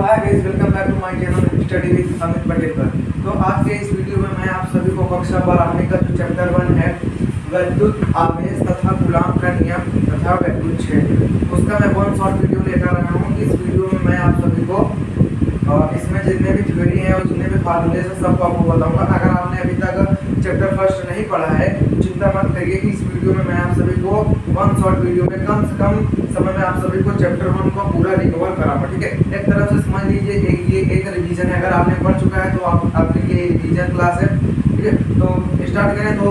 Hi guys, welcome back to my channel study with Amit Patel पर। तो आज के इस वीडियो में मैं आप सभी को कक्षा 12वीं का जो चैप्टर 1 है वैद्युत आवेश तथा कूलाम का नियम तथा वैद्युत क्षेत्र, उसका मैं वन शॉर्ट वीडियो लेकर आया हूँ। इस वीडियो में मैं आप सभी को इसमें जितने भी थ्योरी हैं और जितने भी फार्मूले हैं सबको आपको बताऊंगा। अगर आपने अभी तक चैप्टर फर्स्ट नहीं पढ़ा है तो चिंता मत करिए कि इस वीडियो में मैं आप सभी को वन शॉर्ट वीडियो में कम से कम समय में आप सभी को चैप्टर 1 को पूरा रिकवर कराऊंगा। ठीक है, एक तरफ से समझ लीजिए ये एक रिवीजन है। अगर आपने पढ़ चुका है तो आपके लिए रिवीजन क्लास है। ठीक है, तो स्टार्ट करें। तो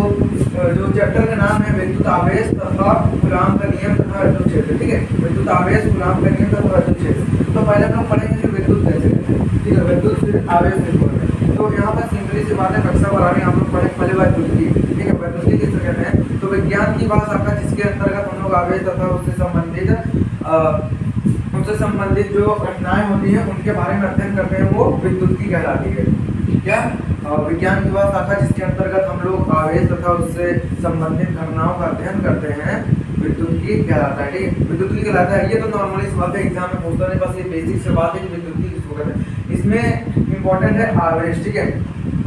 जो चैप्टर का नाम है विद्युत आवेश तथा कूलाम का नियम तथा वैद्युत क्षेत्र। ठीक है, विद्युत आवेश, कूलाम का नियम तथा वैद्युत क्षेत्र। तो पहले हम पढ़ेंगे कि विद्युत कैसे कहते हैं। ठीक है, विद्युत फिर आवेश से बोलते हैं। तो यहाँ पर सिंपली सी बात है, कक्षा 12 हम लोग पढ़े पहले वैद्युत की। ठीक है, वैद्युत किसे कहते हैं? तो विज्ञान की भाषा का जिसके अंतर्गत हम लोग आवेश तथा उससे संबंधित जो घटनाएं होती हैं उनके बारे में अध्ययन करते हैं, वो विद्युत की कहलाती है। क्या विज्ञान की वह शाखा जिसके अंतर्गत हम लोग आवेश तथा उससे संबंधित घटनाओं का अध्ययन करते हैं विद्युत की कहलाता है। ठीक है, विद्युत की कहलाता है। ये तो नॉर्मली इस बात एग्जाम में पूछता है, बस ये बेसिक से बात है कि विद्युत की किसको कहते हैं। इसमें इंपॉर्टेंट है आवेश। ठीक है,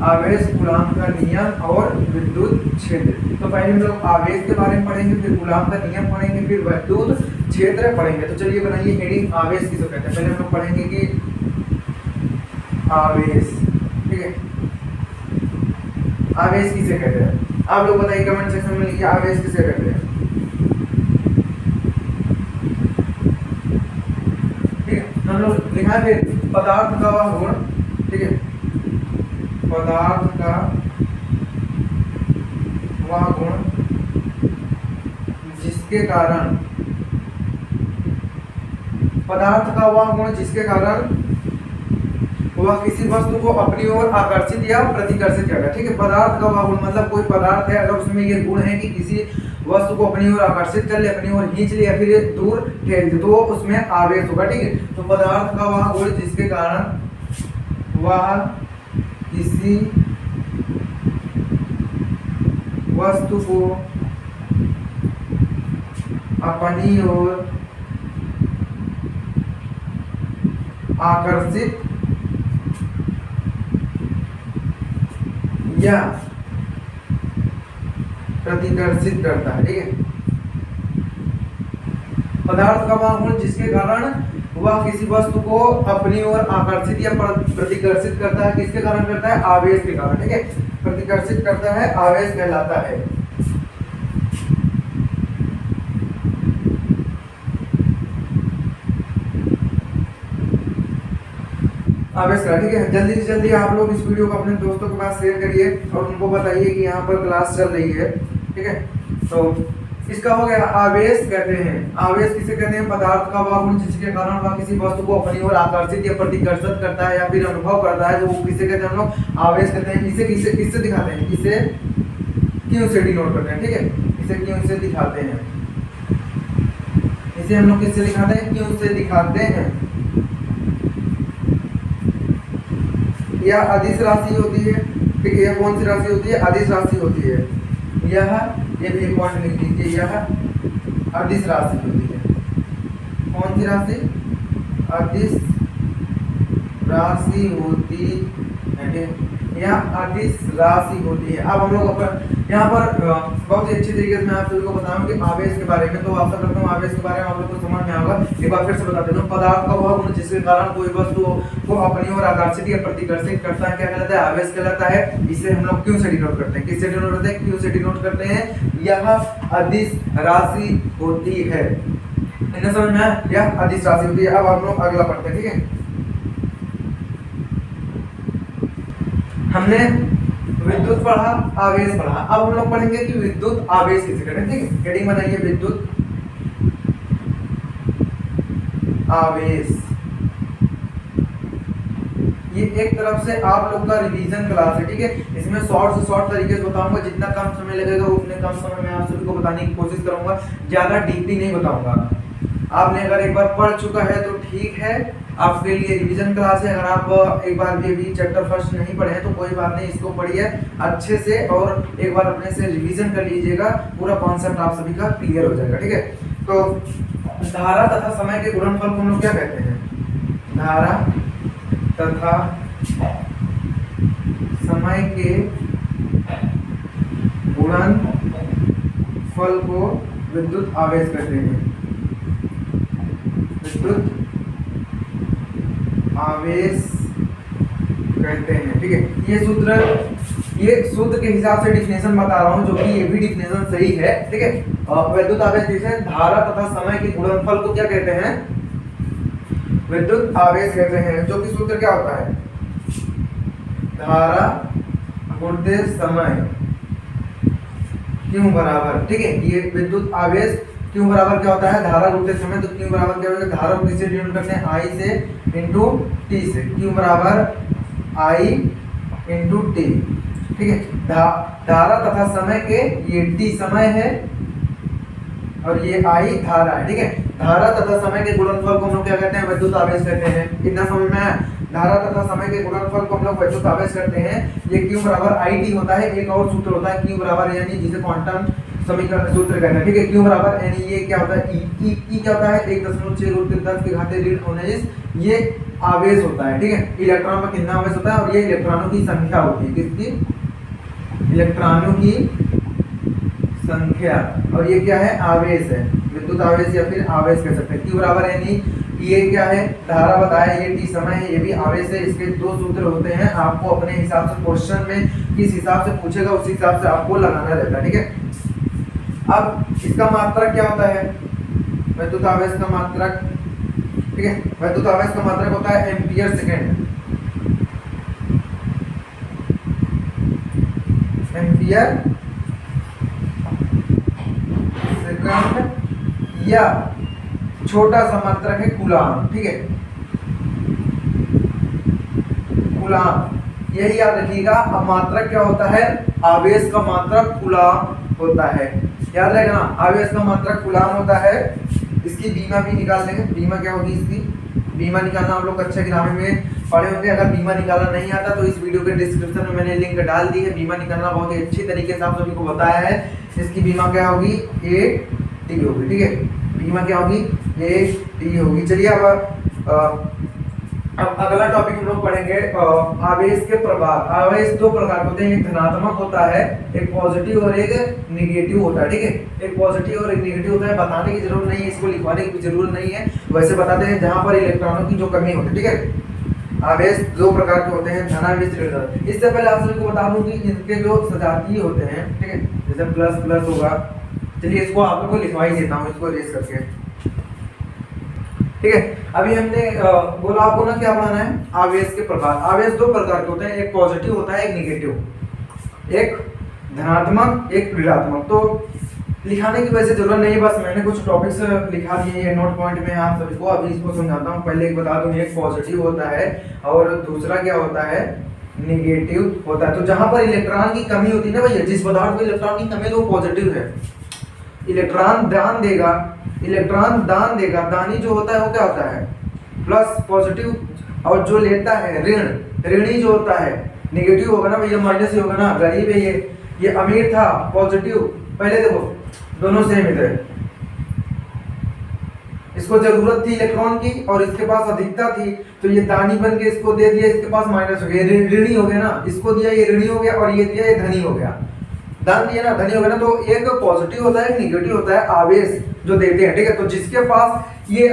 आवेश, कूलाम का नियम और विद्युत क्षेत्र। तो पहले हम लोग आवेश के बारे में पढ़ेंगे, फिर कूलाम का नियम पढ़ेंगे, फिर विद्युत क्षेत्र पढ़ेंगे। तो चलिए बनाइए हेडिंग, आवेश किसे कहते हैं। पहले हम लोग पढ़ेंगे कि आवेश। ठीक है, आवेश किसे कहते हैं? आप लोग बताइए कमेंट सेक्शन में लिखिए आवेश किसे कहते हैं। ठीक है, हम लोग लिखा है फिर पदार्थ का वह गुण। ठीक है, पदार्थ का वह गुण जिसके कारण, पदार्थ का वह गुण जिसके कारण वह किसी वस्तु को अपनी ओर आकर्षित या प्रतिकर्षित करेगा। ठीक है, पदार्थ का वह गुण मतलब कोई पदार्थ है, अगर उसमें ये गुण है कि किसी वस्तु को अपनी ओर आकर्षित कर ले, अपनी ओर खींच ले या फिर दूर ठेल दे, तो उसमें आवेश होगा। ठीक है, तो पदार्थ का वह गुण जिसके कारण वह किसी वस्तु को अपनी ओर आकर्षित या प्रतिकर्षित करता है। ठीक है, पदार्थ का वह गुण जिसके कारण वह किसी वस्तु को अपनी ओर आकर्षित या प्रतिकर्षित करता है। किसके कारण करता है? आवेश के कारण। ठीक है, प्रतिकर्षित करता है, आवेश कहलाता है। आवेश का। ठीक है, जल्दी से जल्दी आप लोग इस वीडियो को अपने दोस्तों के पास शेयर करिए और उनको बताइए कि यहाँ पर क्लास चल रही है। ठीक है, तो इसका हो गया आवेश कहते हैं। आवेश किसे कहते हैं? पदार्थ का वह गुण जिसके कारण वह किसी वस्तु को अपनी ओर आकर्षित या प्रतिकर्षित करता है या फिर अनुभव करता है, तो वो किसे कहते हैं? हम लोग आवेश कहते हैं। इसे किससे किससे दिखाते हैं? इसे क्यों से डिनोट करते हैं। ठीक है, इसे क्यों से दिखाते हैं। इसे हम लोग किससे दिखाते हैं? क्यों से दिखाते हैं। यह अदिश राशि होती है। ठीक है, यह कौन सी राशि होती है? अदिश राशि होती है। ये भी पॉइंट लिख दीजिए, यह अदिश राशि होती है। कौन सी राशि? अदिश राशि होती है। यह अदिश राशि होती है। अब हम लोग यहाँ पर बहुत ही अच्छी तरीके से मैं आप सभी को बताऊंगा कि आवेश के बारे में। तो आशा करता हूँ आवेश के बारे में आप लोग को समझ में आएगा। एक बार फिर से बता देता हूँ, पदार्थ का वह गुण जिसके कारण कोई वस्तु को अपनी ओर आकर्षित या प्रतिकर्षित करता है, क्या कहलाता है? आवेश कहलाता है। इसे हम लोग क्यों से डिनोट करते हैं? किससे डिनोट करते हैं? क्यों से डिनोट करते हैं। यह अदिश राशि होती है। इन्हें समझ में आया? यह अदिश राशि होती है। अब हम लोग अगला पढ़ते हैं। ठीक है, हमने विद्युत पढ़ा, आवेश पढ़ा। अब हम लोग पढ़ेंगे कि विद्युत आवेश किसे कहते हैं। ठीक है, हेडिंग बनाइए विद्युत आवेश। ये एक तरफ से आप लोग का रिवीजन क्लास है। ठीक है, इसमें शॉर्ट से शॉर्ट तरीके से बताऊंगा। जितना कम समय लगेगा उतने कम समय में आप सभी को बताने की कोशिश करूंगा, ज्यादा डीपली नहीं बताऊंगा। आपने अगर एक बार पढ़ चुका है तो ठीक है, आपके लिए रिवीजन क्लास है। अगर आप एक बार भी अभी चैप्टर फर्स्ट नहीं पढ़े हैं तो कोई बात नहीं, इसको पढ़िए अच्छे से और एक बार अपने से रिवीजन कर लीजिएगा, पूरा कॉन्सेप्ट आप सभी का क्लियर हो जाएगा। ठीक है, तो धारा तथा समय के गुणनफल को हम लोग क्या कहते हैं? धारा तथा समय के गुणनफल को विद्युत आवेश कहते हैं। विद्युत आवेश कहते हैं। ठीक है, ये सूत्र के हिसाब से डिफिनेशन बता रहा हूं, जो कि ये भी डिफिनेशन सही है। ठीक है, विद्युत आवेश जैसे धारा तथा समय के गुणनफल को क्या कहते हैं? विद्युत आवेश कहते हैं। जो कि सूत्र क्या होता है? धारा गुणित समय क्यों बराबर। ठीक है, ये विद्युत आवेश क्यों बराबर क्या होता है? धारा गुणित समय। तो क्यों बराबर क्या होगा? धारा को किससे डिनोट करते हैं? I से इंटू टी से। क्यों बराबर I इंटू टी। ठीक है, धारा तथा समय के, ये टी समय है और ये I धारा है। ठीक है, धारा तथा समय के गुणनफल को हम लोग क्या कहते हैं? विद्युत आवेश कहते हैं। कितना समझ में आया? धारा तथा समय के गुणनफल को हम लोग विद्युत आवेश करते हैं। ये क्यू बराबर आई टी होता है। एक और सूत्र होता है क्यू बराबर, यानी जिसे क्वांटम समीकरण सूत्र कहते हैं। ठीक है, क्यू बराबर यानी ये क्या होता है? ई क्या होता है? 1.6√10⁻19। ये आवेश होता है। ठीक है, इलेक्ट्रॉन पर कितना आवेश होता है? और ये इलेक्ट्रॉनों की संख्या होती है। किसकी? इलेक्ट्रॉनों की संख्या। और ये क्या है? आवेश है। विद्युत आवेश या फिर आवेश कह सकते हैं। क्यू बराबर यानी ये क्या है? धारा बताया, ये टी समय है, ये भी आवेश है। इसके दो सूत्र होते हैं। आपको अपने हिसाब से क्वेश्चन में किस हिसाब से पूछेगा उस हिसाब से आपको लगाना रहता है। ठीक है, अब इसका मात्रक क्या होता है? विद्युत आवेश का मात्रक। ठीक है, विद्युत आवेश का मात्रक होता है एम्पियर सेकेंड। एम्पियर सेकंड, या छोटा सा मात्रक है कूलाम। ठीक है, कूलाम, यही याद रखिएगा। अब मात्रक क्या होता है? आवेश का मात्रक कूलाम होता है। याद रहेगा ना, आवेश का मात्रक कूलाम होता है। इसकी बीमा भी निकाल लेंगे। बीमा क्या होगी? इसकी बीमा निकालना हम लोग कक्षा गिरामी में पढ़े होंगे। अगर बीमा निकालना नहीं आता तो इस वीडियो के डिस्क्रिप्शन में मैंने लिंक डाल दी है। बीमा निकालना बहुत ही अच्छी तरीके से आप सभी को बताया है। इसकी बीमा क्या होगी? ए टी होगी। ठीक है, बीमा क्या होगी? ए टी होगी। चलिए अब अगला टॉपिक हम लोग पढ़ेंगे आवेश के प्रभाव। आवेश दो प्रकार के होते हैं, एक धनात्मक होता है, एक पॉजिटिव और एक निगेटिव होता है। ठीक है, एक पॉजिटिव और एक निगेटिव होता है। बताने की जरूरत नहीं है, इसको लिखवाने की जरूरत नहीं है, वैसे बताते हैं जहां पर इलेक्ट्रॉनों की जो कमी होती है। ठीक है, आवेश दो प्रकार के होते हैं, धनावेश। इससे पहले आप सभी को बता दूं कि इनके जो सजातीय होते हैं, ठीक है, जैसे प्लस प्लस होगा। चलिए इसको आप लोग को लिखवा ही देता हूँ, इसको रेस करके। ठीक है, अभी हमने बोला आपको ना क्या पढ़ाना है? आवेश के प्रकार। आवेश दो प्रकार के होते हैं, एक पॉजिटिव होता है, एक निगेटिव, एक धनात्मक, एक ऋणात्मक। तो लिखाने की वैसे जरूरत नहीं, बस मैंने कुछ टॉपिक्स लिखा दिए हैं नोट पॉइंट में आप सभी को। अभी इसको समझाता हूँ। पहले एक बता दूं, एक पॉजिटिव होता है और दूसरा क्या होता है? निगेटिव होता है। तो जहां पर इलेक्ट्रॉन की कमी होती है ना भैया, जिस पदार्थ में इलेक्ट्रॉन की कमी है तो वो पॉजिटिव है। इलेक्ट्रॉन दान देगा, इलेक्ट्रॉन दान देगा। दानी जो होता है वो क्या होता है? Plus, positive. और जो लेता है ऋण, ऋणी जो होता है निगेटिव होगा ना भैया, माइनस ही होगा ना। गरीब है ये अमीर था, पॉजिटिव। पहले देखो दोनों सेम ही थे। इसको जरूरत थी इलेक्ट्रॉन की और इसके पास अधिकता थी, तो ये दानी बन के इसको दे दिया, इसके पास माइनस हो गया, ऋणी हो गया ना। इसको दिया, ये ऋणी हो गया, और ये दिया, ये धनी हो गया। दान दिया ना, धनी हो गया ना। तो एक पॉजिटिव होता है, एक निगेटिव होता है। आवेश जो देते हैं, ठीक है। तो जिसके पास ये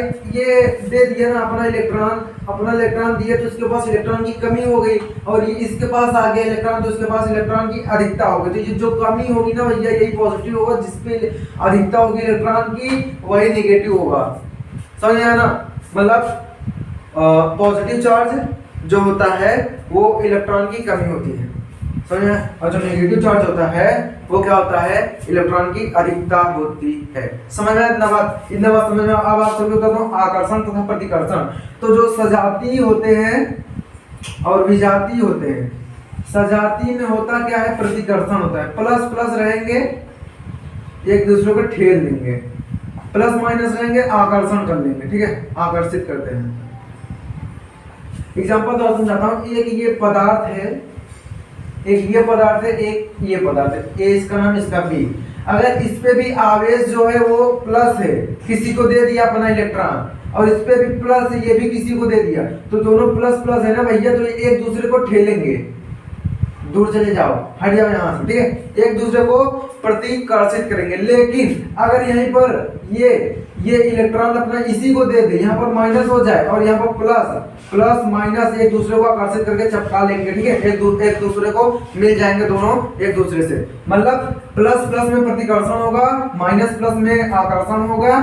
दे दिया ना अपना इलेक्ट्रॉन दिया, तो इसके पास इलेक्ट्रॉन की कमी हो गई, और ये इसके पास आ गया इलेक्ट्रॉन, तो इसके पास इलेक्ट्रॉन की अधिकता हो गई। तो ये जो कमी होगी ना भैया, यही पॉजिटिव होगा। जिसपे अधिकता होगी इलेक्ट्रॉन की, वही निगेटिव होगा। समझ आया ना? मतलब पॉजिटिव चार्ज जो होता है वो इलेक्ट्रॉन की कमी होती है, समझ में? और जो नेगेटिव चार्ज होता है वो क्या होता है? इलेक्ट्रॉन की अधिकता होती है। समझ में? इतना बात समझ में। अब आप सभी बताता हूँ आकर्षण तथा प्रतिकर्षण। तो जो सजातीय होते हैं और विजातीय होते हैं, सजातीय में होता क्या है? प्रतिकर्षण होता है। प्लस प्लस रहेंगे, एक दूसरे को ठेल देंगे, प्लस माइनस रहेंगे, आकर्षण कर लेंगे। ठीक है, आकर्षित करते हैं। एग्जाम्पल तो समझाता हूँ। एक ये पदार्थ है, एक ये पदार्थ है, एक ये पदार्थ है। ए इसका नाम, इसका बी। अगर इस पे भी आवेश जो है वो प्लस है, किसी को दे दिया अपना इलेक्ट्रॉन, और इस पे भी प्लस है, ये भी किसी को दे दिया, तो दोनों प्लस प्लस है ना भैया, तो ये एक दूसरे को ठेलेंगे। दूर चले जाओ, हट जाओ यहाँ से, ठीक है, एक दूसरे को प्रतिकर्षित करेंगे। लेकिन अगर यहीं पर ये इलेक्ट्रॉन अपना इसी को दे दे, यहाँ पर माइनस हो जाए और यहाँ पर प्लस प्लस माइनस एक दूसरे को आकर्षित करके चिपका लेंगे, ठीक है, एक दूसरे को मिल जाएंगे दोनों एक दूसरे से। मतलब प्लस प्लस में प्रतिकर्षण होगा, माइनस प्लस में आकर्षण होगा,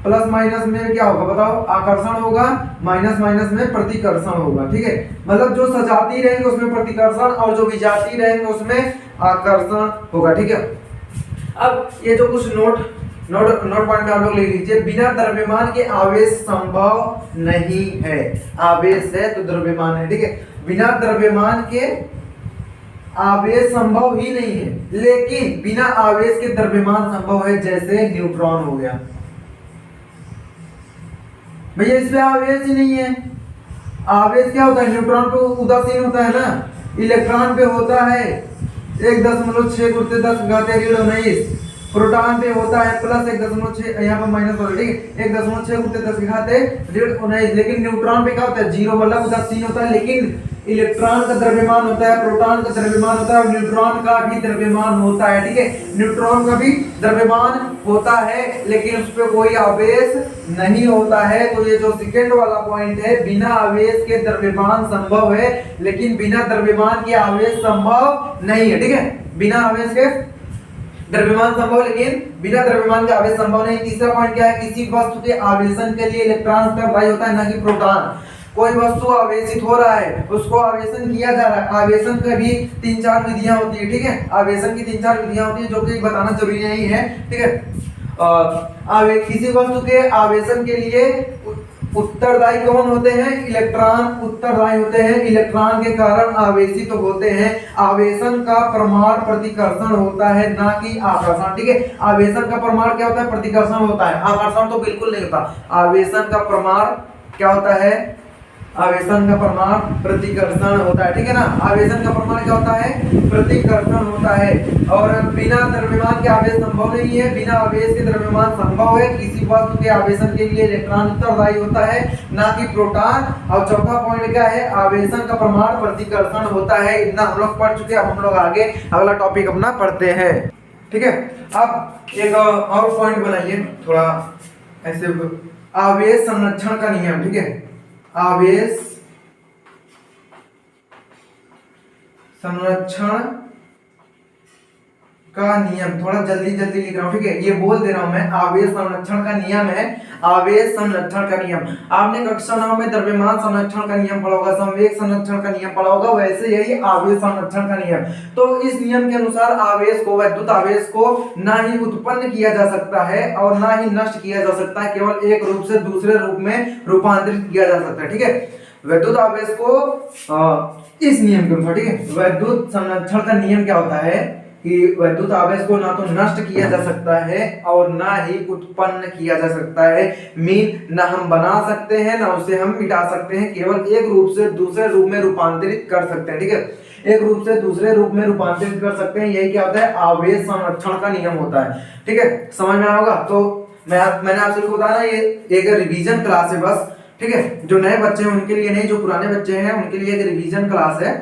प्लस माइनस में क्या होगा बताओ, आकर्षण होगा, माइनस माइनस में प्रतिकर्षण होगा, ठीक है। मतलब जो सजाती रहेंगे उसमें प्रतिकर्षण और जो विजाती रहेंगे उसमें आकर्षण होगा, ठीक है। अब ये जो कुछ नोट पॉइंट में आप लोग लिख लीजिए। बिना द्रव्यमान के आवेश संभव नहीं है। आवेश है तो द्रव्यमान है, ठीक है। बिना द्रव्यमान के आवेश संभव ही नहीं है, लेकिन बिना आवेश के द्रव्यमान संभव है, जैसे न्यूट्रॉन हो गया। भैया इसमें आवेश ही नहीं है। आवेश क्या होता है, न्यूट्रॉन पे उदासीन होता है ना, इलेक्ट्रॉन पे होता है 1.6 × 10⁻19, प्रोटॉन पे होता है प्लस 1.6, यहाँ पर माइनस होता है, ठीक है, 1.6 × 10⁻19, लेकिन न्यूट्रॉन पे क्या होता है, जीरो, मतलब उदासीन होता है। लेकिन इलेक्ट्रॉन का द्रव्यमान होता है, प्रोटॉन का द्रव्यमान होता है और न्यूट्रॉन का भी द्रव्यमान होता है, ठीक है। न्यूट्रॉन का भी द्रव्यमान होता है, लेकिन उस पर कोई आवेश नहीं होता है। तो ये जो सेकंड वाला पॉइंट है, बिना आवेश के द्रव्यमान संभव है, लेकिन बिना द्रव्यमान के आवेश संभव नहीं है, ठीक है। बिना आवेश के द्रव्यमान संभव, लेकिन बिना द्रव्यमान के आवेश संभव नहीं। तीसरा पॉइंट क्या है, किसी वस्तु के आवेशन के लिए इलेक्ट्रॉन उत्तरदायी होता है, ना कि प्रोटॉन। कोई वस्तु आवेशित हो रहा है, उसको आवेशन किया जा रहा है। आवेशन की भी 3-4 विधियां होती है, ठीक है। आवेशन की 3-4 विधियां होती है, जो कि बताना जरूरी नहीं है, ठीक है। किसी वस्तु के आवेशन के लिए उत्तरदायी कौन होते हैं, इलेक्ट्रॉन उत्तरदायी होते हैं, इलेक्ट्रॉन के कारण आवेशित तो होते हैं। आवेशन का प्रमाण प्रतिकर्षण होता है, ना कि आकर्षण, ठीक है। आवेशन का प्रमाण क्या होता है, प्रतिकर्षण होता है, आकर्षण तो बिल्कुल नहीं होता। आवेशन का प्रमाण क्या होता है, आवेशन का प्रमाण प्रतिकर्षण होता है, ठीक है ना। आवेशन का प्रमाण क्या होता है, प्रतिकर्षण होता है। और बिना द्रव्यमान के आवेश संभव नहीं है, बिना आवेश के द्रव्यमान संभव है। किसी वस्तु के आवेशन के लिए इलेक्ट्रॉन उत्तरदायी होता है, ना कि प्रोटॉन। और चौथा पॉइंट क्या है, आवेशन का प्रमाण प्रतिकर्षण होता है। इतना हम लोग पढ़ चुके हैं, अब हम लोग आगे अगला टॉपिक अपना पढ़ते हैं, ठीक है। अब एक और पॉइंट बनाइए थोड़ा ऐसे, आवेश संरक्षण का नियम, ठीक है। आवेश संरक्षण का नियम, थोड़ा जल्दी जल्दी लिख रहा हूं, ठीक है। ये बोल दे रहा हूं मैं, आवेश संरक्षण का नियम है, आवेश संरक्षण का नियम। आपने कक्षा 9 में द्रव्यमान संरक्षण का नियम पढ़ा होगा, संवेग संरक्षण का नियम पढ़ा होगा, वैसे यही आवेश संरक्षण का नियम। तो इस नियम के अनुसार आवेश को, वैद्युत आवेश को ना ही उत्पन्न किया जा सकता है और ना ही नष्ट किया जा सकता है, केवल एक रूप से दूसरे रूप में रूपांतरित किया जा सकता है, ठीक है। वैद्युत आवेश को इस नियम के अनुसार, ठीक है, वैद्युत संरक्षण का नियम क्या होता है कि वैद्युत आवेश को ना तो नष्ट किया जा सकता है और ना ही उत्पन्न किया जा सकता है। मीन ना हम बना सकते हैं ना उसे हम मिटा सकते हैं, केवल एक रूप से दूसरे रूप में रूपांतरित कर सकते हैं, ठीक है। एक रूप से दूसरे रूप में रूपांतरित कर सकते हैं, यही क्या होता है, आवेश संरक्षण का नियम होता है, ठीक है। समझ में आएगा। तो मैंने आपसे बताया, ये एक रिवीजन क्लास है बस, ठीक है। जो नए बच्चे हैं उनके लिए नहीं, जो पुराने बच्चे हैं उनके लिए एक रिवीजन क्लास है,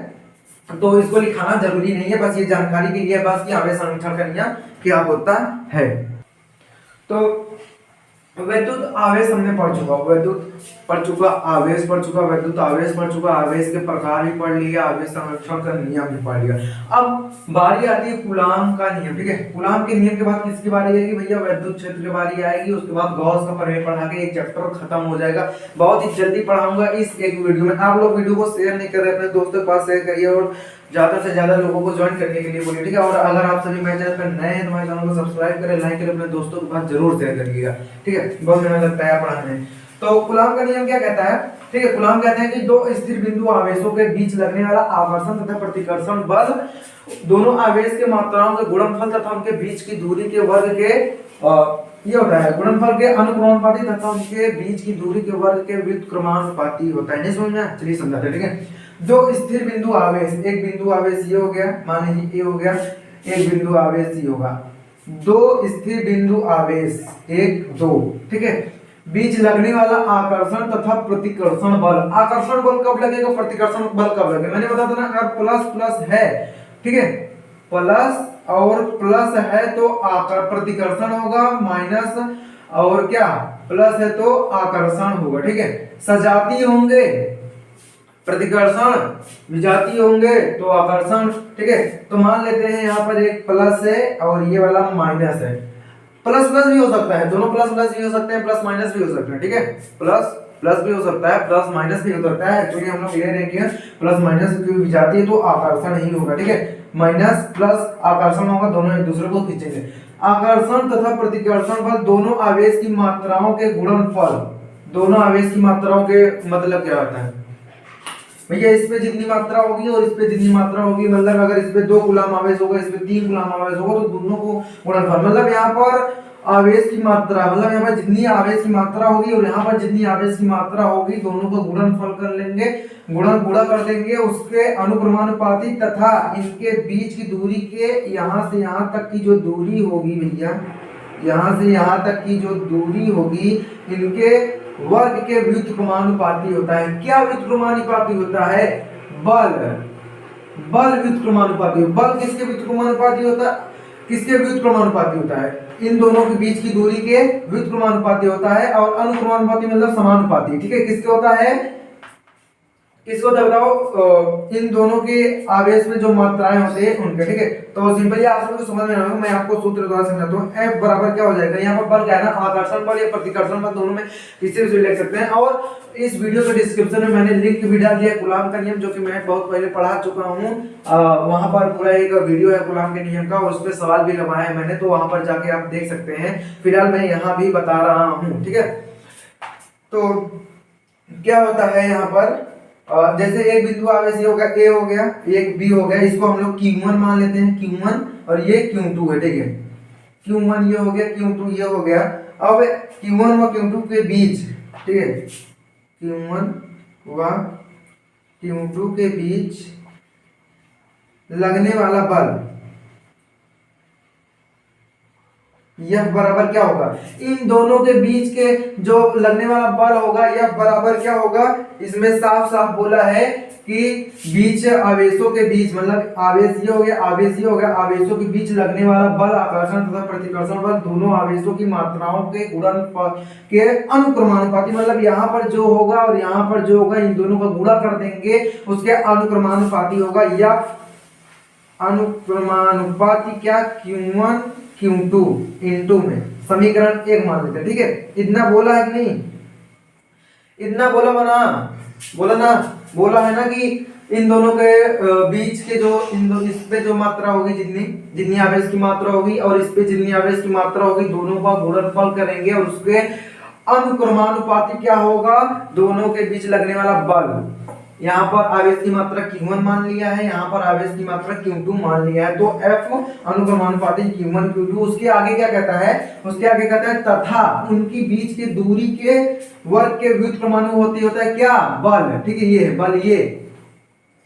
तो इसको लिखाना जरूरी नहीं है, बस ये जानकारी के लिए बस कि आवेश संरक्षण का नियम क्या होता है। तो वैद्युत आवेश हमने पढ़ चुका, वैद्युत पढ़ चुका, आवेश पढ़ चुका, वैद्युत आवेश पढ़ चुका, आवेश के प्रकार भी पढ़ लिया, आवेश संरक्षण का नियम भी पढ़ लिया। अब बारी आती है कूलाम का नियम, ठीक है। कूलाम के नियम के बाद किसकी बारी आएगी भैया, वैद्युत क्षेत्र की बारी आएगी। उसके बाद गॉस का प्रमेय पढ़ा के एक चैप्टर खत्म हो जाएगा। बहुत ही जल्दी पढ़ाऊंगा इस एक वीडियो में। आप लोग वीडियो को शेयर नहीं कर रहे, अपने दोस्तों के पास शेयर करिए और ज्यादा से ज्यादा लोगों को ज्वाइन करने के लिए बोलिए, ठीक है। और अगर आप सभी मेरे चैनल पर नए हैं तो हमारे चैनल को सब्सक्राइब करें, लाइक करें, अपने दोस्तों के पास जरूर शेयर करिएगा, ठीक है। बहुत मेहनत लगता है पढ़ाने में। तो कूलाम का नियम क्या कहता है, ठीक है। कूलाम कहते हैं कि दो स्थिर बिंदु आवेशों के बीच लगने वाला आकर्षण तथा प्रतिकर्षण बल दोनों आवेश के मात्राओं के गुणनफल तथा उनके बीच की दूरी के वर्ग के ये होता है, गुणनफल के अनुक्रमानुपाती तथा उनके बीच की दूरी के वर्ग के व्युत्क्रमानुपाती होता है। नहीं समझ में? चलिए समझाते हैं, ठीक है। दो स्थिर बिंदु आवेश, एक बिंदु आवेश ये हो गया, मान लीजिए ये हो गया, एक बिंदु आवेश ये होगा। दो स्थिर बिंदु आवेश 1 2, ठीक है। बीच लगने वाला आकर्षण तथा प्रतिकर्षण बल। आकर्षण बल कब लगेगा, प्रतिकर्षण बल कब लगेगा। मैंने बताया था ना, अगर प्लस प्लस है, ठीक है, प्लस और प्लस है तो आकर प्रतिकर्षण होगा, माइनस और क्या प्लस है तो आकर्षण होगा, ठीक है। सजातीय होंगे प्रतिकर्षण, विजातीय होंगे तो आकर्षण, ठीक है। तो मान लेते हैं यहाँ पर एक प्लस है और ये वाला माइनस है। प्लस प्लस भी हो सकता है, दोनों प्लस प्लस भी हो सकते हैं, प्लस माइनस भी हो सकते हैं, ठीक है। प्लस प्लस भी हो सकता है, प्लस माइनस भी हो सकता है। एक्चुअली हम लोग क्लियर है कि प्लस माइनस क्यों विजातीय तो आकर्षण ही होगा, ठीक है। माइनस प्लस आकर्षण होगा, दोनों एक दूसरे को खींचेंगे। आकर्षण तथा प्रतिकर्षण बल दोनों आवेश की मात्राओं के गुणनफल, दोनों आवेश की मात्राओं के मतलब क्या होता है भैया, इस पे जितनी मात्रा होगी और इस पे जितनी मात्रा होगी, मतलब अगर इस पे 2 कूलम आवेश होगा, इस पे 3 कूलम आवेश होगा, तो दोनों को गुणनफल, मतलब यहाँ पर आवेश की मात्रा, मतलब यहाँ पर जितनी आवेश की मात्रा होगी और यहाँ पर जितनी आवेश की मात्रा होगी, दोनों का गुणनफल कर लेंगे, गुणा कर देंगे उसके अनुक्रमानुपाती तथा इनके बीच की दूरी के यहाँ से यहाँ तक की जो दूरी होगी भैया, यहाँ से यहाँ तक की जो दूरी होगी, इनके वर्ग के व्युत्क्रमानुपाती होता है। क्या व्युत्क्रमानुपाती होता है, बल, बल व्युत्क्रमानुपाती। बल किसके व्युत्क्रमानुपाती होता है, किसके व्युत्क्रमानुपाती होता है, इन दोनों के बीच की दूरी के व्युत्क्रमानुपाती होता है। और अनुक्रमानुपाती मतलब समानुपाती, ठीक है। किसके होता है, किसको बताओ, इन दोनों के आवेश में जो मात्राएं होते हैं उनके, ठीक है। तो सिंपली आप सबको समझ में आएगा, मैं आपको सूत्र द्वारा समझाता हूँ। F बराबर क्या हो जाएगा, यहाँ पर बल क्या है ना, आकर्षण बल या प्रतिकर्षण बल, दोनों में किसी भी लिख सकते हैं। और इस वीडियो के डिस्क्रिप्शन में मैंने लिंक भी डाल दिया कूलाम का नियम, जो कि मैं बहुत पहले पढ़ा चुका हूँ। वहां पर पूरा एक वीडियो है कूलाम के नियम का, उस पर सवाल भी लगाया है मैंने, तो वहां पर जाके आप देख सकते हैं। फिलहाल मैं यहाँ भी बता रहा हूँ, ठीक है। तो क्या होता है यहाँ पर, जैसे एक बिंदु आवेश ये होगा, ए हो गया, एक बी हो गया, इसको हम लोग Q1 मान लेते हैं, Q1, और ये Q2 है, ठीक है। Q1 ये हो गया, Q2 ये हो गया। अब Q1 व Q2 के बीच, ठीक है, Q1 व Q2 के बीच लगने वाला बल F बराबर क्या होगा, इन दोनों के बीच के जो लगने वाला बल होगा F बराबर क्या होगा, इसमें साफ साफ बोला है कि बीच आवेशों के बीच, मतलब आवेश ये हो गया, आवेश ये हो गया, आवेशों के बीच लगने वाला बल, आकर्षण तथा प्रतिकर्षण बल, दोनों आवेशों की मात्राओं के गुणनफल के अनुक्रमानुपाती, मतलब यहाँ पर जो होगा और यहाँ पर जो होगा, इन दोनों का गुणा कर देंगे, उसके अनुक्रमानुपाती होगा। या अनुक्रमानुपाती क्या, Q1 Q2 इंटू में समीकरण 1 मान लेते हैं, ठीक है। इतना बोला है कि नहीं, इतना बोला बना, बोला ना, बोला है ना कि इन दोनों के बीच के जो इस पे जो मात्रा होगी, जितनी जितनी आवेश की मात्रा होगी और इस पे जितनी आवेश की मात्रा होगी, दोनों का गुणनफल करेंगे और उसके अनुक्रमानुपाती क्या होगा, दोनों के बीच लगने वाला बल। यहाँ पर आवेश की मात्रा Q1 मान लिया है, यहाँ पर आवेश की मात्रा Q2 मान लिया है, तो F अनुक्रमानुपाती Q1 Q2। उसके आगे क्या कहता है, उसके आगे कहता है तथा उनकी बीच की दूरी के वर्ग के व्युत्क्रमानुपाती होता है क्या, बल, ठीक है। ये है बल, ये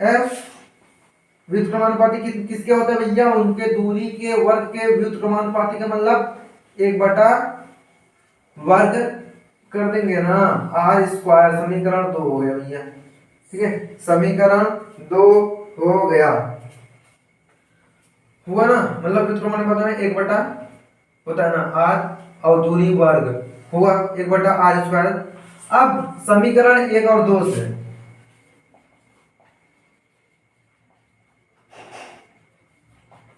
F व्युत्क्रमानुपाती किसके होता है भैया, उनके दूरी के वर्ग के व्युत्क्रमानुपाती का मतलब 1/, वर्ग कर देंगे ना, r²। समीकरण 2 हो गया भैया, ठीक है। समीकरण 2 हो गया, हुआ ना, मतलब व्युत्क्रमानुपात में 1/, होता है ना r, और दूरी वर्ग हुआ 1/r²। अब समीकरण 1 और 2 से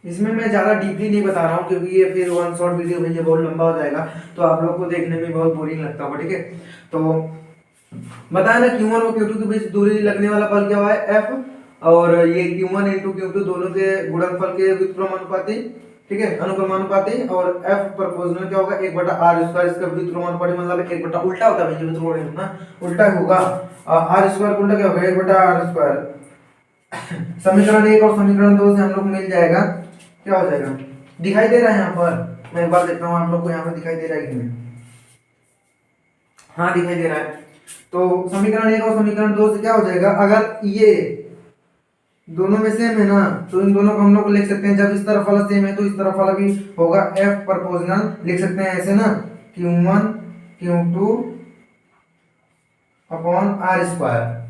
इसमें मैं ज्यादा डीपली नहीं बता रहा हूँ, क्योंकि ये फिर वन शॉट वीडियो में ये बहुत लंबा हो जाएगा, तो आप लोग को देखने में बहुत बोरिंग लगता होगा, ठीक है। तो बताया ना Q1 और Q2 के बीच दूरी लगने वाला बल क्या हुआ है, F, और ये Q1 × Q2 दोनों के गुणनफल के व्युत्क्रमानुपाती, ठीक है, अनुक्रमानुपाती। और F प्रोपोर्शनल क्या होगा, 1/r²। इसका व्युत्क्रमानुपाती मतलब 1/, उल्टा होता है भैया, ना उल्टा होगा, r² उल्टा क्या होगा, 1/r²। समीकरण 1 और समीकरण 2 से हम लोग मिल जाएगा, क्या हो जाएगा, दिखाई दे रहा है यहाँ पर, मैं एक बार देखता हूँ आप लोग को यहाँ पर दिखाई दे रहा है कि नहीं, हाँ दिखाई दे रहा है। तो समीकरण 1 और समीकरण 2 से क्या हो जाएगा, अगर ये दोनों में सेम है ना, तो इन दोनों को हम लोग लिख सकते हैं, जब इस तरफ वाला सेम है तो इस तरफ वाला भी होगा, F प्रोपोर्शनल लिख सकते हैं ऐसे ना, Q1 Q2 upon are square,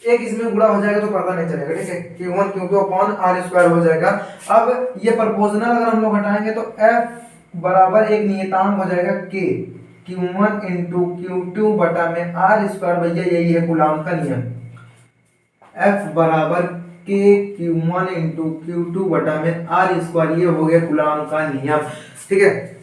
एक इसमें गुणा हो जाएगा तो पता नहीं चलेगा, ठीक है, Q1 Q2 upon are square हो जाएगा। अब ये प्रोपोर्शनल अगर हम लोग हटाएंगे तो F बराबर एक नियतांक हो जाएगा K, Q1 इंटू Q2 बटा में आर स्क्वायर, भैया यही है कूलॉम का नियम। F बराबर K Q1 इंटू Q2 बटा में आर स्क्वायर, ये हो गया कूलॉम का नियम, ठीक है।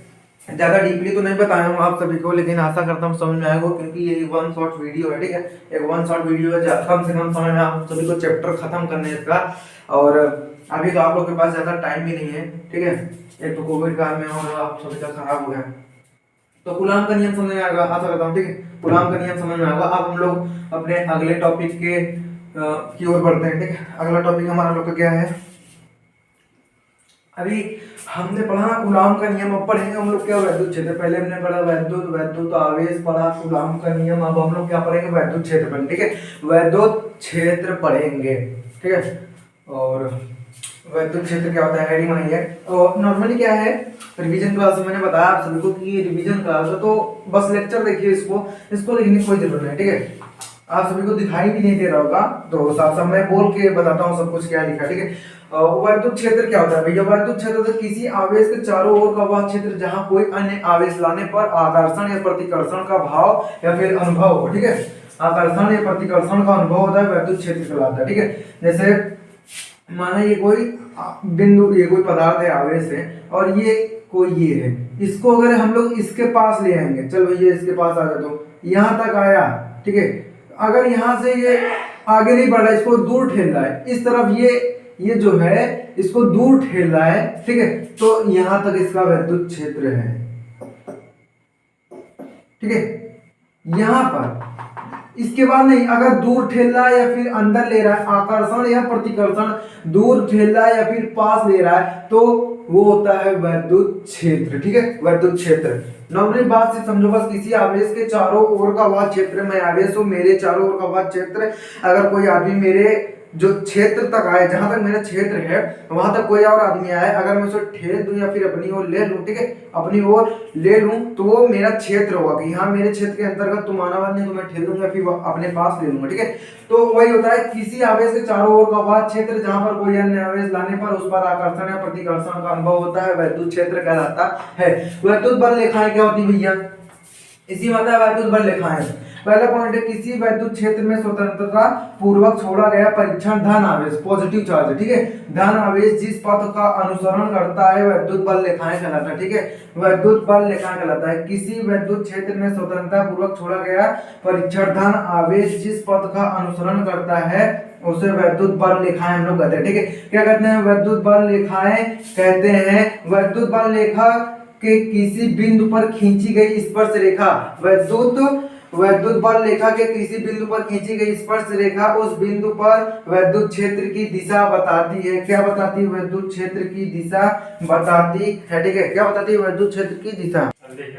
ज्यादा डीपली तो नहीं बताया हूँ आप सभी को, लेकिन आशा करता हूँ समझ में आएगा, क्योंकि ये वन शॉट वीडियो है, ठीक है, एक वन शॉट वीडियो है, कम से कम समय में आप सभी को चैप्टर खत्म करने इसका। और अभी तो आप लोग के पास ज्यादा टाइम भी नहीं है, ठीक है, एक तो कोविड काल में और आप सभी का खराब हो गया, तो कूलॉम का नियम समझ में आएगा, आशा करता हूँ, ठीक है, कूलॉम का नियम समझ में आएगा। अब हम लोग अपने अगले टॉपिक के की ओर बढ़ते हैं, ठीक है। अगला टॉपिक हमारा लोग का क्या है, अभी हमने पढ़ा कूलॉम का नियम, अब पढ़ेंगे हम लोग क्या वैद्युत क्षेत्र। पहले हमने पढ़ा वैद्युत आवेश पढ़ा, कूलॉम का नियम, अब हम लोग क्या पढ़ेंगे वैद्युत क्षेत्र पर, ठीक है, वैद्युत क्षेत्र पढ़ेंगे, ठीक है। और वैद्युत क्षेत्र क्या होता है, हेडिंग बनाई है। और नॉर्मली क्या है, रिवीजन क्लास में मैंने बताया आप सभी को कि ये रिवीजन क्लास है, तो बस लेक्चर देखिए, इसको लिखने की कोई जरूरत नहीं, ठीक है, आप सभी को दिखाई भी नहीं दे रहा होगा, तो साथ साथ मैं बोल के बताता हूँ सब कुछ क्या लिखा, ठीक है। वैद्युत क्षेत्र क्या होता है भैया, वैद्युत क्षेत्र तो किसी आवेश के चारों ओर का वह क्षेत्र जहां कोई अन्य आवेश लाने पर आकर्षण या प्रतिकर्षण का भाव या फिर अनुभव हो, ठीक है, आकर्षण या प्रतिकर्षण का अनुभव होता है, वैद्युत क्षेत्र कहलाता है, ठीक है। जैसे माना ये कोई बिंदु, ये कोई पदार्थ है, आवेश है, और ये कोई ये है, इसको अगर हम लोग इसके पास ले आएंगे, चल भैया इसके पास आ जाए, तो यहाँ तक आया, ठीक है, अगर यहाँ से ये आगे नहीं बढ़ रहा है, इसको दूर ठेल रहा है, इस तरफ ये जो है इसको दूर ठेल रहा है, ठीक है, तो यहां तक इसका वैद्युत क्षेत्र है, ठीक है। यहां पर इसके बाद नहीं, अगर दूर ठेल रहा है या फिर अंदर ले रहा है, आकर्षण या प्रतिकर्षण, दूर ठेल रहा है या फिर पास ले रहा है, तो वो होता है वैद्युत क्षेत्र, ठीक है, वैद्युत क्षेत्र। नॉर्मली बात से समझो, बस किसी आवेश के चारों ओर का वह क्षेत्र, मैं आवेश हूं, मेरे चारों ओर का वह क्षेत्र, अगर कोई आदमी मेरे जो क्षेत्र तक आए, जहां तक मेरा क्षेत्र है वहां तक कोई और आदमी आए, अगर मैं उसे ठेल दूं या फिर अपनी ओर ले लूं, ठीक है, अपनी ओर ले लूं, तो वो मेरा क्षेत्र होगा कि यहाँ मेरे क्षेत्र के अंतर्गत तुम आना वाला नहीं, तो मैं ठेल दूंगा फिर अपने पास ले लूंगा, ठीक है। तो वही होता है किसी आवेश के चारों ओर का वह क्षेत्र जहां पर कोई अन्य आवेश लाने पर उस पर आकर्षण या प्रतिकर्षण का अनुभव होता है, वैद्युत क्षेत्र कहलाता है। वैद्युत बल रेखाएं क्या होती भैया, इसी मतलब वैद्युत बल रेखाएं। पहला पॉइंट है, किसी वैद्युत क्षेत्र में स्वतंत्रता पूर्वक छोड़ा गया परीक्षण धन आवेश, पॉजिटिव चार्ज, ठीक है, धन आवेश जिस पथ का अनुसरण करता है वैद्युत बल रेखाएं कहलाता है, ठीक है, वैद्युत बल रेखाएं कहलाता है। किसी वैद्युत क्षेत्र में स्वतंत्रता पूर्वक छोड़ा गया परीक्षण धन आवेश जिस पथ का अनुसरण करता है उसे वैद्युत बल रेखाएं हम लोग कहते हैं, ठीक है। क्या कहते हैं, वैद्युत बल रेखाएं कहते हैं। वैद्युत बल रेखा के किसी बिंदु पर खींची गई स्पर्श रेखा, वैद्युत बल रेखा के किसी बिंदु पर खींची गई स्पर्श रेखा उस बिंदु पर वैद्युत क्षेत्र की दिशा बताती है। क्या बताती है, वैद्युत क्षेत्र की दिशा बताती है, ठीक है, क्या बताती है, वैद्युत क्षेत्र की दिशा,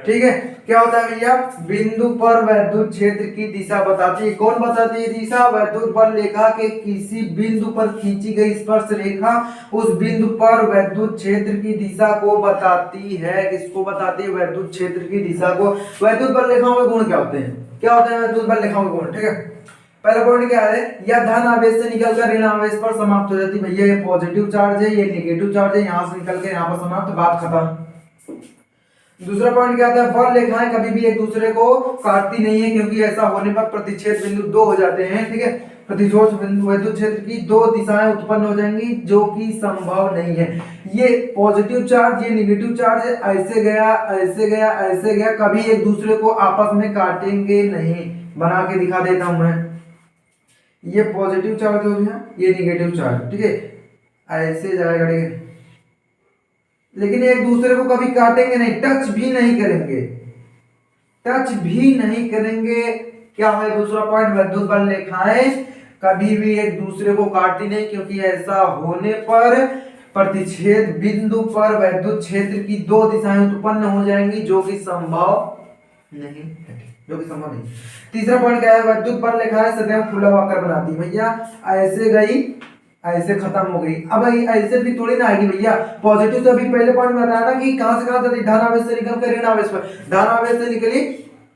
ठीक है। क्या होता है भैया, बिंदु पर वैद्युत क्षेत्र की दिशा बताती है, कौन बताती है दिशा, वैद्युत बल रेखा के किसी बिंदु पर खींची गई स्पर्श रेखा उस बिंदु पर वैद्युत क्षेत्र की दिशा को बताती है। किसको बताती है, वैद्युत क्षेत्र की दिशा को। वैद्युत बल रेखाओं के गुण क्या होते हैं, क्या होते हैं वैद्युत बल रेखाओं के गुण, ठीक है। पहला पॉइंट क्या है, यह धन आवेश से निकलकर ऋण आवेश पर समाप्त हो जाती है, भैया ये पॉजिटिव चार्ज है, ये नेगेटिव चार्ज है, यहां से निकल के यहां पर समाप्त, बात खत्म। दूसरा पॉइंट क्या आता है, बल रेखाएं कभी भी एक दूसरे को काटती नहीं है, क्योंकि ऐसा होने पर प्रतिच्छेद बिंदु दो हो जाते हैं, ठीक है, प्रतिच्छेद बिंदु वैद्युत क्षेत्र की दो दिशाएं उत्पन्न हो जाएंगी, जो कि संभव नहीं है। ये पॉजिटिव चार्ज, ये नेगेटिव चार्ज, ऐसे गया ऐसे गया ऐसे गया, कभी एक दूसरे को आपस में काटेंगे नहीं। बना के दिखा देता हूं मैं, ये पॉजिटिव चार्ज हो गया, ये नेगेटिव चार्ज, ठीक है, ऐसे जाएगा, ठीक है, लेकिन एक दूसरे को कभी काटेंगे नहीं, टच भी नहीं करेंगे, टच भी नहीं करेंगे। क्या है दूसरा पॉइंट, वैद्युत बल रेखाएं कभी भी एक दूसरे को काटती नहीं, क्योंकि ऐसा होने पर प्रतिच्छेद बिंदु पर वैद्युत क्षेत्र की दो दिशाएं उत्पन्न हो जाएंगी, जो कि संभव नहीं है, जो कि संभव नहीं। तीसरा पॉइंट क्या है, वैद्युत बल रेखाएं सदैव खुला आकार बनाती है, भैया ऐसे गई ऐसे खत्म हो गई, अब ऐसे भी थोड़ी ना आएगी भैया। पॉजिटिव से अभी पहले पॉइंट में बताया ना कि कहां से कहां जाती, धन आवेश से निकल कर ऋण आवेश पर, धन आवेश से निकली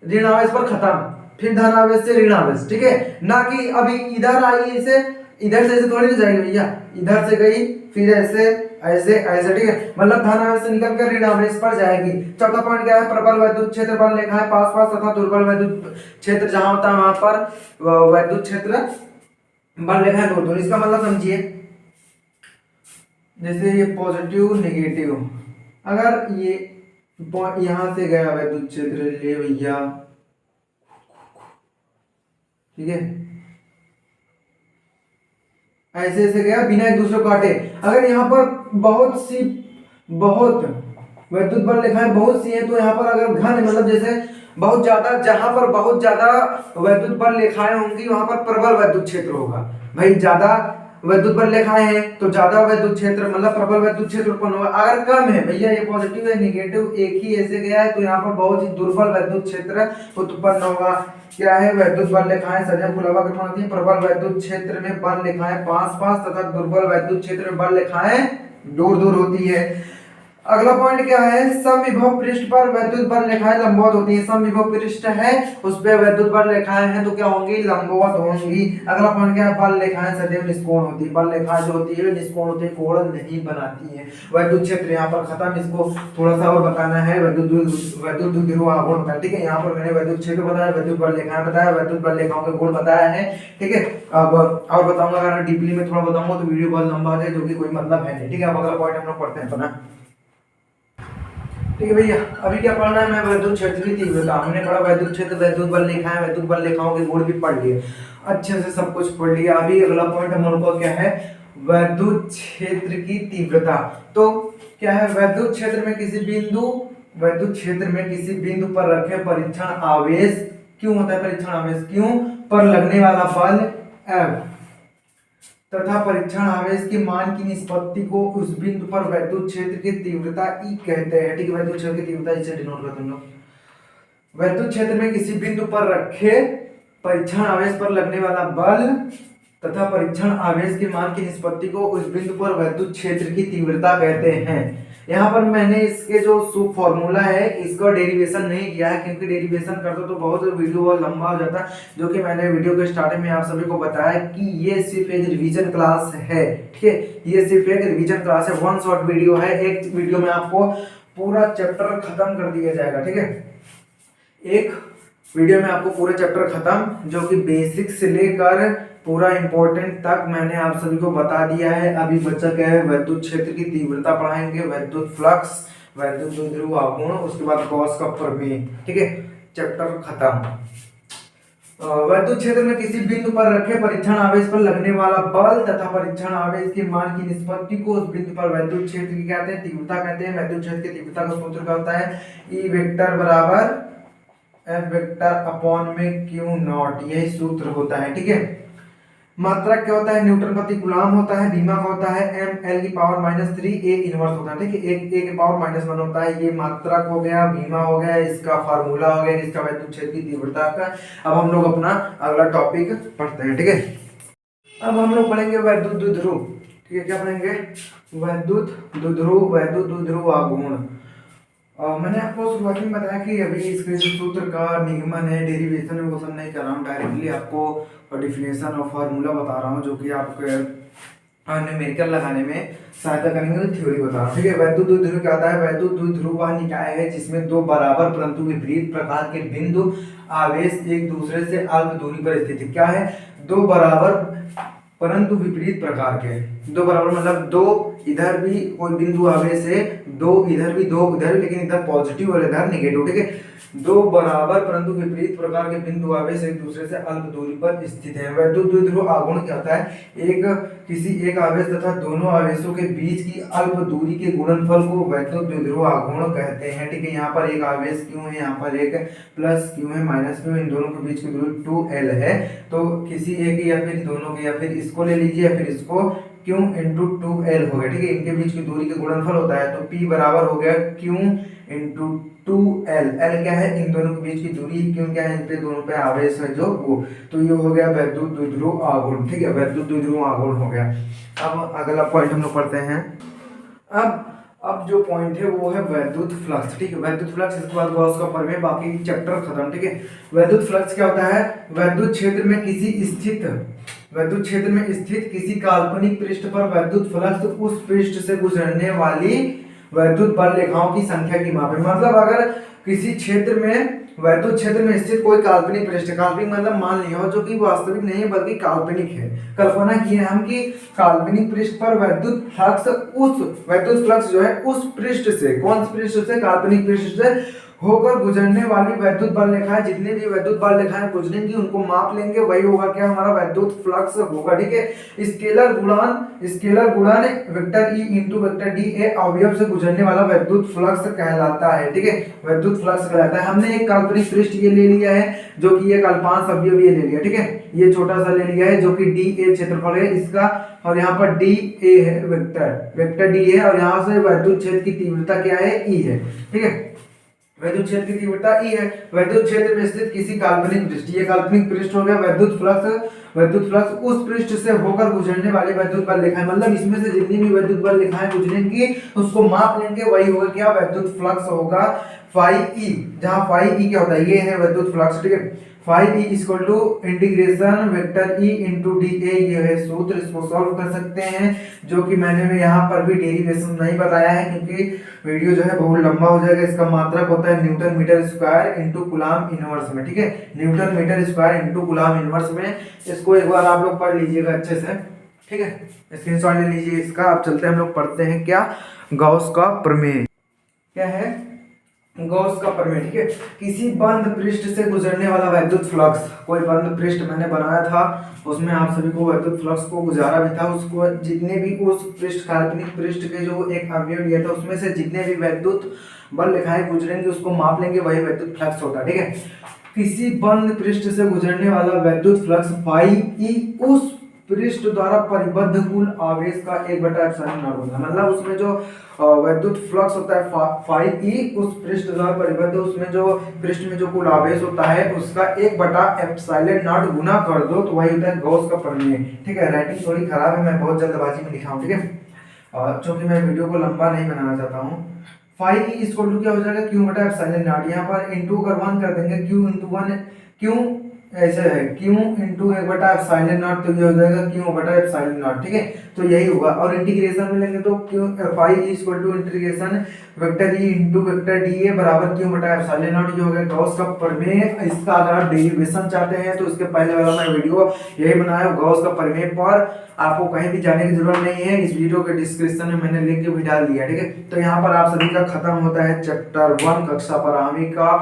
ऋण आवेश पर खत्म, फिर धन आवेश से ऋण आवेश, ठीक है, ना कि अभी इधर आई इसे इधर से ऐसे थोड़ी ना जाएगी भैया, इधर से गई फिर ऐसे ऐसे ऐसे, ठीक है, मतलब धन आवेश से निकल कर ऋण आवेश पर जाएगी। चौथा पॉइंट क्या है, प्रबल वैद्युत क्षेत्र बल लिखा है पास पास तथा दुर्बल वैद्युत क्षेत्र जहां होता है वहां पर वैद्युत क्षेत्र बल लिखा है दूर दूर। इसका मतलब समझिए, जैसे ये पॉजिटिव नेगेटिव, अगर ये यहां से गया वैद्युत क्षेत्र ले भैया, ठीक है, ऐसे ऐसे गया बिना एक दूसरे को काटे। अगर यहाँ पर बहुत वैद्युत बल लिखा है बहुत सी है, तो यहाँ पर अगर घन मतलब जैसे बहुत ज्यादा, जहां पर बहुत ज्यादा वैद्युत बल लिखाएं होंगी वहां पर प्रबल वैद्युत क्षेत्र होगा। भाई ज्यादा वैद्युत बल लिखाएं हैं तो ज्यादा वैद्युत क्षेत्र मतलब प्रबल वैद्युत क्षेत्र उत्पन्न होगा। अगर कम है भैया, ये पॉजिटिव है नेगेटिव एक ही ऐसे गया है, तो यहाँ पर बहुत ही दुर्बल वैद्युत क्षेत्र उत्पन्न होगा। क्या है, वैद्युत बल लिखाएं सदैव खुलावा क्रम होती है, प्रबल वैद्युत क्षेत्र में बल लिखाएं पास पास तथा दुर्बल वैद्युत क्षेत्र में बल लिखाएं दूर दूर होती है। अगला पॉइंट क्या है, समविभव पृष्ठ पर वैद्युत बल रेखाएं लंबवत होती है। समविभव पृष्ठ है उस पे वैद्युत बल रेखाएं हैं तो क्या होंगी, लंबवत होंगी। अगला पॉइंट क्या है, बल रेखाएं सदैव निष्कोण होती है। बल रेखाएं जो होती है निष्कोण होती है, कोण नहीं बनाती है। वैद्युत क्षेत्र यहाँ पर खत्म, इसको थोड़ा सा और बताना है। वैद्युत द्विध्रुव आघूर्ण बताया, ठीक है, यहाँ पर मैंने वैद्युत क्षेत्र बताया, वैद्युत बल रेखाएं बताया, वैद्युत बल रेखाओं के गुण बताया है, ठीक है। अब और बताऊंगा, अगर डीपली में थोड़ा बताऊंगा तो वीडियो बहुत लंबा हो जाए, जो कि कोई मतलब है नहीं, ठीक है। अब अगला पॉइंट हम लोग पढ़ते हैं अपना, ठीक है भैया। अभी क्या पढ़ना है, मैं वैद्युत क्षेत्र की तीव्रता, हमने पढ़ा वैद्युत क्षेत्र, वैद्युत बल रेखाएं, वैद्युत बल रेखाओं के गुण भी पढ़ लिए, अच्छे से सब कुछ पढ़ लिया। अभी अगला पॉइंट हम लोग को क्या है, वैद्युत क्षेत्र की तीव्रता। तो क्या है, वैद्युत क्षेत्र में किसी बिंदु पर रखे परीक्षण आवेश, क्यों होता है परीक्षण आवेश, क्यों, पर लगने वाला बल F तथा परीक्षण आवेश के मान की निष्पत्ति को उस बिंदु पर वैद्युत क्षेत्र की तीव्रता E कहते हैं, ठीक है। वैद्युत क्षेत्र की तीव्रता इसे डिनोट करते हैं हम लोग। वैद्युत क्षेत्र में किसी बिंदु पर रखे परीक्षण आवेश पर लगने वाला बल तथा परीक्षण आवेश के मान की निष्पत्ति को उस बिंदु पर वैद्युत क्षेत्र की तीव्रता कहते हैं। यहाँ पर मैंने इसके जो फॉर्मूला है इसका डेरिवेशन नहीं किया है, क्योंकि डेरिवेशन करते तो बहुत वीडियो बहुत लंबा हो जाता, जो कि मैंने वीडियो के स्टार्टिंग में आप सभी को बताया कि ये सिर्फ एक रिवीजन क्लास है, ठीक है, ये सिर्फ एक रिवीजन क्लास है, वन शॉट वीडियो है, एक वीडियो में आपको पूरा चैप्टर खत्म कर दिया जाएगा, ठीक है। एक वीडियो में आपको पूरा चैप्टर खत्म, जो कि बेसिक से लेकर पूरा इंपॉर्टेंट तक मैंने आप सभी को बता दिया है। अभी बच्चा क्या है, वैद्युत क्षेत्र की तीव्रता पढ़ाएंगे, वैद्युत फ्लक्स, वैद्युत द्विध्रुव आघूर्ण, उसके बाद गॉस का प्रमेय, ठीक है, चैप्टर खत्म। वैद्युत क्षेत्र में किसी बिंदु पर रखे परीक्षण आवेश पर लगने वाला बल तथा परीक्षण आवेश के मान की निष्पत्ति को उस बिंदु पर वैद्युत क्षेत्र की कहते हैं, तीव्रता कहते हैं। वैद्युत क्षेत्र की तीव्रता का सूत्र क्या होता है, E वेक्टर बराबर F वेक्टर अपॉन में Q नॉट, यही सूत्र होता है, ठीक है। मात्रक क्या होता है, न्यूटन प्रति कूलम होता है। भीमा का होता है ml की पावर -3 a इनवर्स होता है, ठीक है, एक a की पावर -1 होता है। ये मात्रक हो गया, भीमा हो गया, इसका फार्मूला हो गया, इसका वैद्युत क्षेत्र की तीव्रता का। अब हम लोग अपना अगला टॉपिक पढ़ते हैं, ठीक है। अब हम लोग पढ़ेंगे वैद्युत द्विध्रुव, ठीक है, क्या पढ़ेंगे, वैद्युत द्विध्रुव आघूर्ण। मैंने आपको शुरुआत में बताया कि अभी इसके जो सूत्र का निगमन है, डेरिवेशन है, वो सब नहीं कर रहा हूँ, डायरेक्टली आपको डिफिनेशन और फार्मूला बता रहा हूँ, जो कि आपके न्यूमेरिकल लगाने में सहायता करेंगे, थ्योरी बता रहा हूँ, ठीक है। वैद्युत द्विध्रुव क्या होता है, वैद्युत द्विध्रुव वह निकाय है जिसमें दो बराबर परंतु विपरीत प्रकार के बिंदु आवेश एक दूसरे से अल्प दूरी पर स्थित है। क्या है, दो बराबर परंतु विपरीत प्रकार के, दो बराबर मतलब दो इधर भी कोई बिंदु आवेश है, दो इधर भी, दो इधर, लेकिन इधर पॉजिटिव और इधर नेगेटिव, ठीक है। दो बराबर परंतु विपरीत प्रकार के बिंदु आवेश एक दूसरे से अल्प दूरी पर स्थित है। वैद्युत द्विध्रुव आघूर्ण क्या होता है, किसी एक आवेश तथा दोनों आवेशों के बीच की अल्प दूरी के गुणनफल को वैद्युत द्विध्रुव आघूर्ण कहते हैं, ठीक है। यहाँ पर एक आवेश क्यों है, यहाँ पर एक प्लस क्यों है, माइनस क्यों, इन दोनों के बीच की दूरी 2l है। तो किसी एक या फिर दोनों के, या फिर इसको ले लीजिए या फिर इसको, क्यों इंटू 2l हो गया, ठीक है। इनके बीच की दूरी का गुणनफल होता है, तो P बराबर हो गया क्यों इंटू 2l। l क्या है, इन दोनों के बीच की दूरी, क्यों क्या है, इन पे दोनों पे आवेश है जो वो, तो ये हो गया वैद्युत द्विध्रुव आघूर्ण, ठीक है, वैद्युत द्विध्रुव आघूर्ण हो गया। अब अगला पॉइंट हम लोग पढ़ते हैं। अब अब जो पॉइंट है वो है वैद्युत फ्लक्स। ठीक है, वैद्युत फ्लक्स, इसके बाद गॉस का प्रमेय, बाकी चैप्टर खत्म। ठीक है, वैद्युत फ्लक्स क्या होता है? वैद्युत क्षेत्र में स्थित किसी काल्पनिक पृष्ठ पर वैद्युत फ्लक्स उस पृष्ठ से गुजरने वाली वैद्युत बल रेखाओं की संख्या की माप है। मतलब अगर किसी क्षेत्र में, वैद्युत क्षेत्र में स्थित कोई काल्पनिक पृष्ठ, काल्पनिक मतलब मान लिया हो जो कि वास्तविक नहीं है बल्कि काल्पनिक है, कल्पना की है हम कि काल्पनिक पृष्ठ पर वैद्युत फ्लक्स जो है उस पृष्ठ से, कौन से पृष्ठ से? काल्पनिक पृष्ठ से होकर गुजरने वाली वैद्युत बल रेखाएं, जितने भी वैद्युत बल रेखाएं गुजरेंगी उनको माप लेंगे, वही होगा क्या? हमारा वैद्युत फ्लक्स होगा। ठीक है, स्केलर गुणन vector E into vector D ए अवयव से गुजरने वाला वैद्युत फ्लक्स कहलाता है। ठीक है, वैद्युत फ्लक्स कहलाता है। हमने एक काल्पनिक पृष्ठ ये ले लिया है जो कि एक अल्पांश अवयव ये ले लिया। ठीक है, ये छोटा सा ले लिया है जो कि डी ए क्षेत्रफल है इसका, और यहाँ पर डी ए है, वेक्टर डी है, और यहाँ से वैद्युत क्षेत्र की तीव्रता क्या है? ई है। ठीक है, वैद्युत क्षेत्र की तीव्रता ई है। वैद्युत क्षेत्र में स्थित किसी काल्पनिक पृष्ठ, ये काल्पनिक पृष्ठ हो गया। वैद्युत फ्लक्स उस पृष्ठ से होकर गुजरने वाली वैद्युत बल रेखाएं, मतलब इसमें से जितनी भी वैद्युत बल रेखाएं गुजरेंगी उसको माप लेंगे, वही होगा क्या? वैद्युत फ्लक्स होगा फाई ई, जहां फाई ई क्या होता है? ये है वैद्युत फ्लक्स। ठीक है, phi E equal to integration vector E into D A, ये है सूत्र, इसको सॉल्व कर सकते हैं, जो कि मैंने यहाँ पर भी डेरिवेशन नहीं बताया है क्योंकि वीडियो जो है बहुत लंबा हो जाएगा। इसका मात्रक होता है newton metre square into coulomb inverse में। ठीक है, newton metre square into coulomb inverse में। इसको एक बार आप लोग पढ़ लीजिएगा अच्छे से। ठीक है, स्क्रीनशॉट ले लीजिए इसका। अब चलते हैं, हम लोग पढ़ते हैं क्या? गॉस का प्रमेय। क्या है? गॉस का प्रमेय। ठीक है, किसी बंद पृष्ठ से गुजरने वाला वैद्युत फ्लक्स, कोई बंद पृष्ठ मैंने बनाया था, उसमें आप सभी को वैद्युत फ्लक्स को गुजारा भी था, उसको जितने भी उस पृष्ठ, काल्पनिक पृष्ठ के जो एक अवयव लिया था उसमें से जितने भी वैद्युत बल रेखाएं गुजरेंगे उसको माप लेंगे, वही वैद्युत फ्लक्स होता है। ठीक है, किसी बंद पृष्ठ से गुजरने वाला वैद्युत फ्लक्स फाई ई उस पृष्ठ द्वारा परिबद्ध कुल आवेश का 1/ε0 होता है। मतलब उसमें जो वैद्युत फ्लक्स होता है फाई ई, उस पृष्ठ द्वारा परिबद्ध, उसमें जो पृष्ठ में जो कुल आवेश होता है उसका 1/ε0 गुना कर दो तो वही होता है गॉस का प्रमेय। ठीक है, राइटिंग थोड़ी खराब है, मैं बहुत जल्दबाजी में लिखा हूँ। ठीक है, क्योंकि मैं वीडियो को लंबा नहीं बनाना चाहता हूँ। फाई ई इक्वल टू क्या हो जाएगा? Q/ε0। यहाँ पर इंटू कर 1 कर देंगे, क्यू ऐसे है, Q इंटू 1/ε0, तो ये हो जाएगा Q/ε0। ठीक है, तो यही होगा। और इंटीग्रेशन में लेंगे तो Q phi equal to integration vector E into vector D A बराबर Q/ε0। ये हो गया गॉस का प्रमेय। इसका अगर आप डेरिवेशन चाहते हैं तो इसके पहले वाला मैं वीडियो यही बनाया गॉस का प्रमेय पर, आपको कहीं भी जाने की जरूरत नहीं है, इस वीडियो के डिस्क्रिप्शन में मैंने लिंक भी डाल दिया। ठीक है, तो यहाँ पर आप सभी का खत्म होता है चैप्टर 1 कक्षा प्रारंभिक का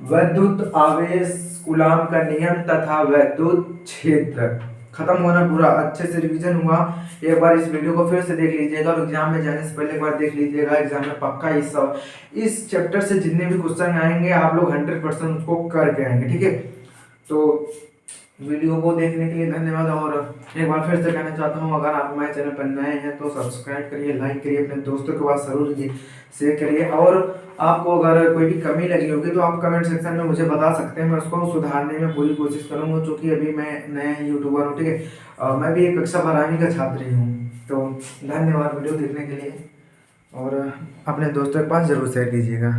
वैद्युत आवेश, कूलम का नियम तथा वैद्युत क्षेत्र खत्म होना पूरा। अच्छे से रिवीजन हुआ। एक बार इस वीडियो को फिर से देख लीजिएगा और एग्जाम में जाने से पहले एक बार देख लीजिएगा, एग्जाम में पक्का इस चैप्टर से जितने भी क्वेश्चन आएंगे आप लोग 100% उसको करके आएंगे। ठीक है, तो वीडियो को देखने के लिए धन्यवाद। और एक बार फिर से कहना चाहता हूँ, अगर आप हमारे चैनल पर नए हैं तो सब्सक्राइब करिए, लाइक करिए, अपने दोस्तों के पास जरूर शेयर करिए। और आपको अगर कोई भी कमी लगी होगी तो आप कमेंट सेक्शन में मुझे बता सकते हैं, मैं उसको सुधारने में पूरी कोशिश करूँगा, क्योंकि अभी मैं नया यूट्यूबर हूँ। ठीक है, मैं भी एक कक्षा 12वीं का छात्र ही हूँ। तो धन्यवाद वीडियो देखने के लिए, और अपने दोस्तों के पास जरूर शेयर कीजिएगा।